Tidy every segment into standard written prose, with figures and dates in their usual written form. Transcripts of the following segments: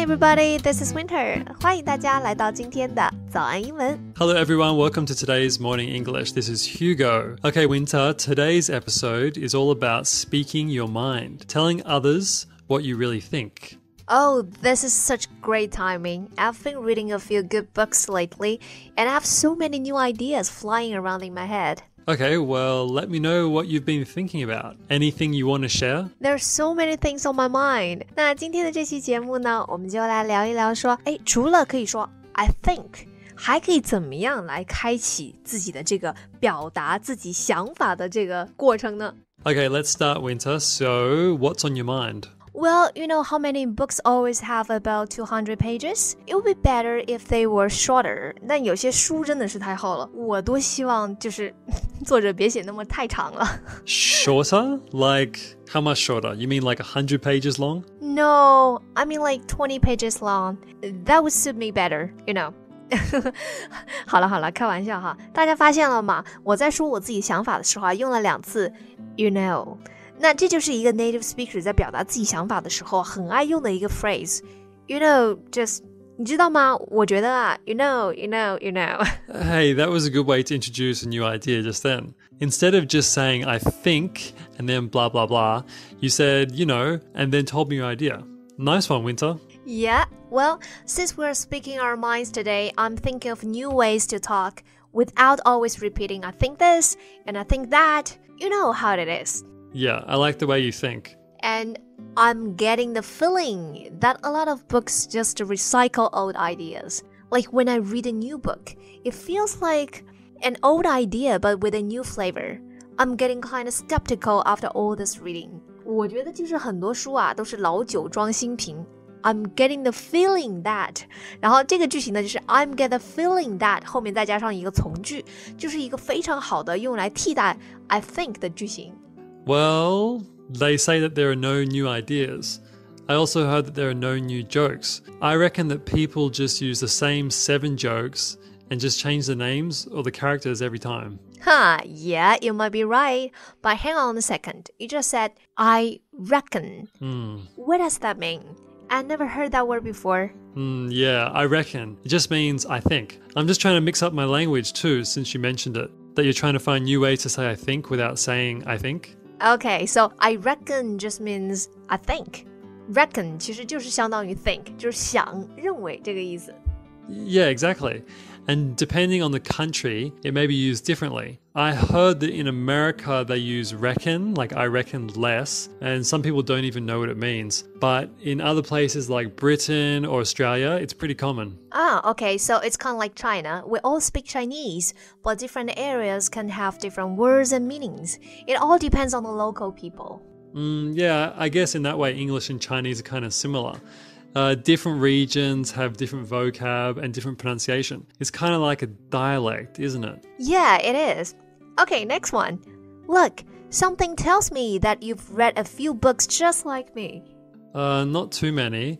Hi everybody, this is Winter. 欢迎大家来到今天的早安英文。Hello everyone, welcome to today's Morning English. This is Hugo. Okay, Winter, today's episode is all about speaking your mind, telling others what you really think. Oh, this is such great timing. I've been reading a few good books lately, and I have so many new ideas flying around in my head. Okay, well, let me know what you've been thinking about. Anything you want to share? There's so many things on my mind. 那今天的这期节目呢，我们就来聊一聊说，除了可以说 I think， 还可以怎么样来开启自己的这个表达自己想法的这个过程呢？ Okay, let's start, Winter. So, what's on your mind? Well, you know how many books always have about 200 pages? It would be better if they were shorter. 但有些书真的是太厚了，我多希望就是作者别写那么太长了。Shorter? Like, how much shorter? You mean like 100 pages long? No, I mean like 20 pages long. That would suit me better, you know. 好了，开玩笑哈。大家发现了吗？我在说我自己想法的时候啊，用了2次 you know。那这就是一个 native speaker 在表达自己想法的时候很爱用的一个 phrase. You know, just 你知道吗？我觉得啊 you know. Hey, that was a good way to introduce a new idea just then. Instead of just saying I think and then blah blah blah, you said you know and then told me your idea. Nice one, Winter. Yeah, well, since we're speaking our minds today, I'm thinking of new ways to talk without always repeating I think this and I think that. You know how it is. Yeah, I like the way you think. And I'm getting the feeling that a lot of books just recycle old ideas. Like when I read a new book, it feels like an old idea but with a new flavor. I'm getting kind of skeptical after all this reading. 我觉得就是很多书啊都是老酒装新瓶。I'm getting the feeling that. 然后这个句型呢就是 I'm get the feeling that 后面再加上一个从句，就是一个非常好的用来替代 I think 的句型。Well, they say that there are no new ideas. I also heard that there are no new jokes. I reckon that people just use the same 7 jokes and just change the names or the characters every time. Yeah, you might be right. But hang on a second. You just said, I reckon. What does that mean? I never heard that word before. Yeah, I reckon. It just means I think. I'm just trying to mix up my language too, since you mentioned it. That you're trying to find new ways to say I think without saying I think. Okay, so I reckon just means I think. Reckon 其实就是相当于 think, 就是想, 认为这个意思。Yeah, exactly. And depending on the country, it may be used differently. I heard that in America they use reckon, like I reckon less, and some people don't even know what it means. But in other places like Britain or Australia, it's pretty common. Okay, so it's kind of like China. We all speak Chinese, but different areas can have different words and meanings. It all depends on the local people. Yeah, I guess in that way English and Chinese are kind of similar. Different regions have different vocab and different pronunciation. It's kind of like a dialect, isn't it? Yeah, it is. Okay, next one. Look, something tells me that you've read a few books just like me. Not too many,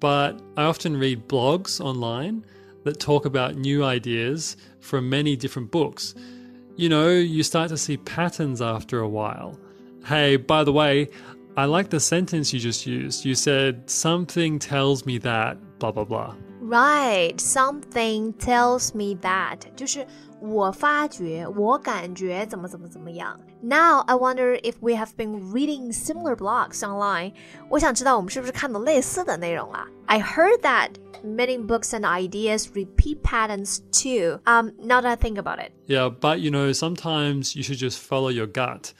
but I often read blogs online that talk about new ideas from many different books. You know, you start to see patterns after a while. Hey, by the way, I like the sentence you just used. You said, something tells me that, blah, blah, blah. Right, something tells me that. 就是我发觉，我感觉怎么样。Now, I wonder if we have been reading similar blogs online. 我想知道我们是不是看到类似的内容啊。I heard that many books and ideas repeat patterns too. Now that I think about it. Yeah, but you know, sometimes you should just follow your gut.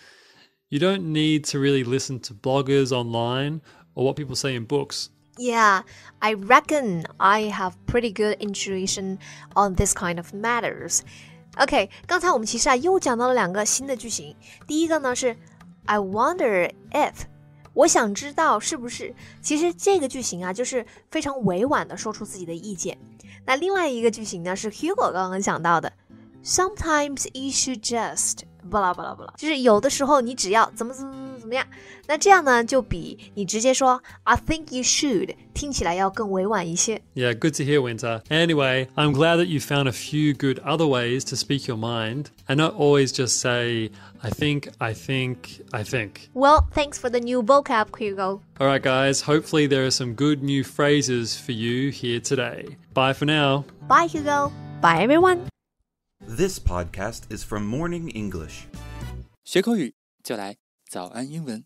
You don't need to really listen to bloggers online or what people say in books. Yeah, I reckon I have pretty good intuition on this kind of matters. Okay, 刚才我们其实又讲到了2个新的句型。第一个呢是 I wonder if， 我想知道是不是。其实这个句型啊，就是非常委婉的说出自己的意见。那另外一个句型呢是 Hugo 刚刚讲到的 Sometimes you should just blah blah blah blah， 就是有的时候你只要怎么么样？那这样呢，就比你直接说 I think you should 听起来要更委婉一些。Yeah, good to hear, Winter. Anyway, I'm glad that you found a few good other ways to speak your mind and not always just say, I think. Well, thanks for the new vocab, Hugo. All right, guys, hopefully there are some good new phrases for you here today. Bye for now. Bye, Hugo. Bye, everyone. This podcast is from Morning English. 学口语就来早安英文。